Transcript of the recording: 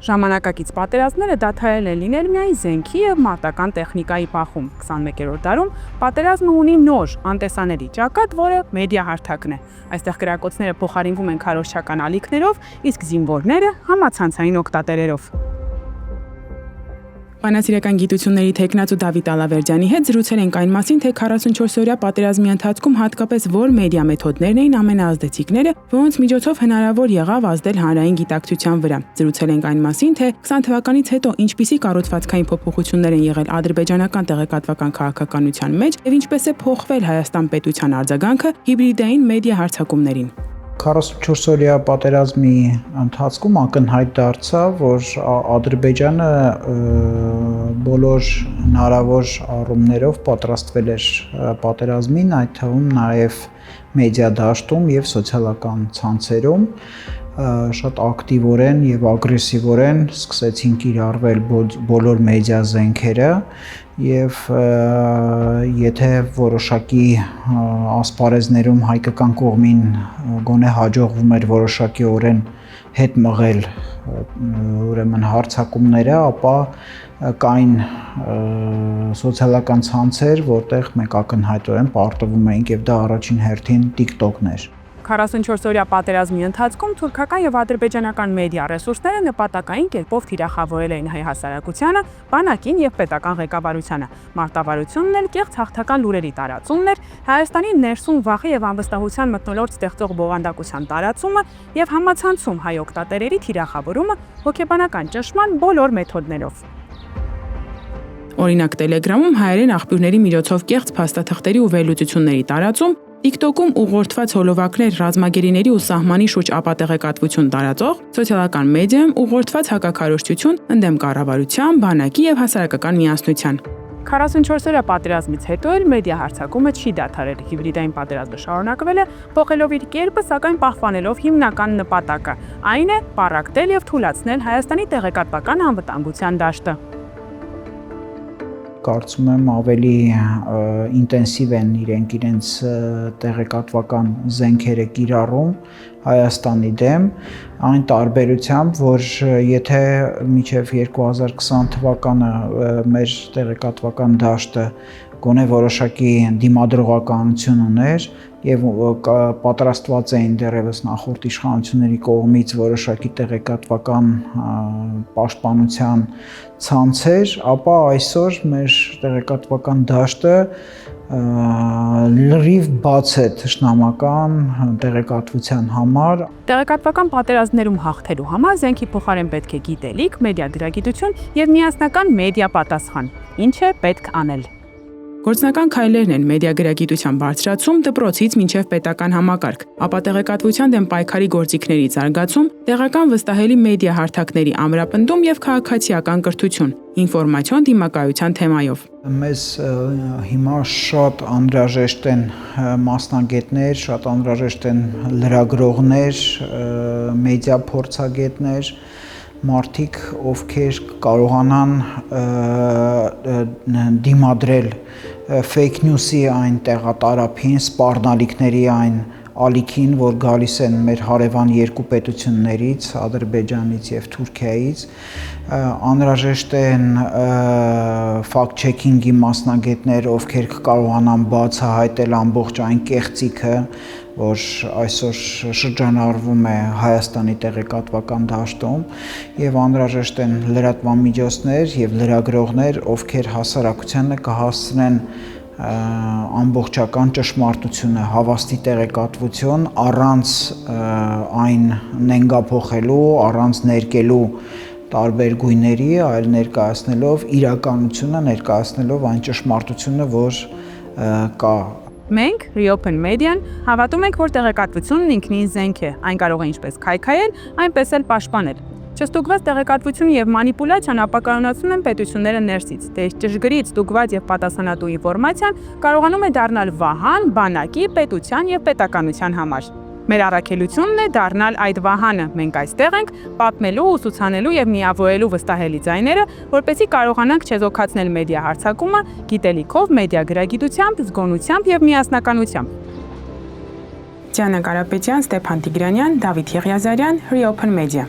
Ժամանակակից պատերազմները դադարել են լինել միայն զենքի եւ մարտական տեխնիկայի բախում։ 21-րդ դարում պատերազմը ունի նոր, անտեսանելի ճակատ, որը մեդիա հարթակն է։ Այստեղ գրակոչները փոխարինվում են քարոզչական ալիքներով, իսկ զինվորները համացանցային օգտատերերով։ Բանասիրական գիտությունների թեկնածու Դավիթ Ալավերդյանի հետ զրուցել ենք այն մասին, թե 44-օրյա պատերազմի ընթացքում հատկապես որ մեդիա մեթոդներն էին ամենաազդեցիկները, որոնց միջոցով հնարավոր եղավ ազդել հանրային գիտակցության վրա։ Զրուցել ենք այն մասին, թե 20 թվականից հետո ինչպիսի կառուցվածքային փոփոխություններ են եղել ադրբեջանական տեղեկատվական քաղաքականության մեջ եւ ինչպես է փոխվել Հայաստան պետության արձագանքը հիբրիդային մեդիա հարձակումներին։ 44-օրյա պատերազմի ընթացքում ակնհայտ դարձավ, որ Ադրբեջանը բոլոր հնարավոր առումներով պատրաստվել էր պատերազմին, այդ թվում նաև մեդիա դաշտում եւ սոցիալական ցանցերում շատ ակտիվորեն եւ ագրեսիվորեն սկսեցին կիրառվել բոլոր մեդիա զենքերը եւ եթե որոշակի ասպարեզներում հայկական կողմին գոնե հաջողվում էր որոշակիորեն հետ մղել ուրեմն հարձակումները, ապա կային սոցիալական ցանցեր, որտեղ մենք ակնհայտորեն պարտվում էինք եւ դա առաջին հերթին TikTok-ն էր։ 44-օրյա պատերազմի ընթացքում թուրքական եւ ադրբեջանական մեդիա ռեսուրսները նպատակային կերպով թիրախավորել էին հայ հասարակությանը, բանակին եւ պետական ղեկավարությանը։ Մարտավարությունն էլ կեղծ հաղթական լուրերի տարածումն էր, Հայաստանի ներսում վախի եւ անվստահության մթնոլորտ ստեղծող բովանդակության տարածումը եւ համացանցում հայ օգտատերերի թիրախավորումը հոգեբանական ճնշման բոլոր մեթոդներով։ Օրինակ Telegram-ում հայերեն աղբյուրների միջոցով կեղծ փաստաթղթերի ու վերլուծությունների տարածում, TikTok-ում ուղղորդված հոլովակներ ռազմագերիների ու սահմանի շուրջ ապատեղեկատվություն տարածող, սոցիալական մեդիայում ուղղորդված հակաքարոզչություն ընդդեմ կառավարության, բանակի եւ հասարակական միասնության։ 44-օրյա պատերազմից հետո էլ մեդիա հարձակումը չի դադարել, հիբրիդային պատերազմը շարունակվել է, փոխելով իր կերպը, սակայն պահպանելով հիմնական նպատակը, այն է պառակտել եւ թուլացնել Հայաստանի տեղեկատվական անվտանգության դաշտը։ Կարծում եմ ավելի ինտենսիվ են իրենց տեղեկատվական զենքերը կիրառում Հայաստանի դեմ, այն տարբերությամբ, որ եթե մինչև 2020 թվականը մեր տեղեկատվական դաշտը գոնե որոշակի դիմադրողականություն ուներ եւ պատրաստված էին դեռևս նախորդ իշխանությունների կողմից որոշակի տեղեկատվական պաշտպանության ցանցեր, ապա այսօր մեր տեղեկատվական դաշտը լրիվ բաց է թշնամական տեղեկատվության համար։ Տեղեկատվական պատերազմներում հաղթելու համար զենքի փոխարեն պետք է գիտելիք, մեդիա գրագիտություն եւ միասնական մեդիա պատասխան։ Ինչ է պետք անել։ Գործնական քայլերն են մեդիա գրագիտության բարձրացում դպրոցից մինչև պետական համակարգ, ապա տեղեկատվության դեմ պայքարի գործիքների զարգացում, տեղական վստահելի մեդիա հարթակների ամրապնդում եւ քաղաքացիական կրթություն, ինֆորմացիոն դիմակայության թեմայով։ Մեզ հիմա շատ անհրաժեշտ են մասնագետներ, շատ անհրաժեշտ են լրագրողներ, մեդիա փորձագետներ, մարդիկ, ովքեր կարողանան դիմադրել fake news-ի այն տեղատարափին, սպառնալիքների այն ալիքին, որ գալիս են մեր հարևան երկու պետություններից, Ադրբեջանից եւ Թուրքիայից, անհրաժեշտ են fact-checking-ի մասնագետներ, ովքեր կարողանան բացահայտել ամբողջ այն կեղծիքը, որ այսօր շրջանառվում է Հայաստանի տեղեկատվական դաշտում եւ անհրաժեշտ են լրատվամիջոցներ եւ լրագրողներ, ովքեր հասարակությանը կհասցնեն ամբողջական ճշմարտությունը, հավաստի տեղեկատվություն առանց այն նենգափոխելու, առանց ներկելու տարբեր գույների, այլ ներկայացնելով իրականությունը, ներկայացնելով այն ճշմարտությունը, որ կա։ Մենք, Reopen Media-ն, հավատում ենք, որ տեղեկատվությունն ինքնին զենք է, այն կարող է ինչպես քայքայել, այնպես էլ պաշտպանել։ Չստուգված տեղեկատվություն եւ մանիպուլյացիան ապակայունացնում են պետությունները ներսից, թե ճշգրիտ, ստուգված եւ պատասխանատու ինֆորմացիան կարողանում է դառնալ վահան բանակի, պետության եւ պետականության համար։ Մեր առաքելությունն է դառնալ այդ վահանը։ Մենք այստեղ ենք պատմելու, ուսուցանելու եւ միավորելու վստահելի ձայները, որպեսզի կարողանանք չեզոքացնել մեդիա հարձակումը գիտելիքով, մեդիա գրագիտությամբ, զգոնությամբ եւ միասնականությամբ։ Դիանա Կարապետյան, Ստեփան Տիգրանյան, Դավիթ Եղիազարյան, Reopen Media։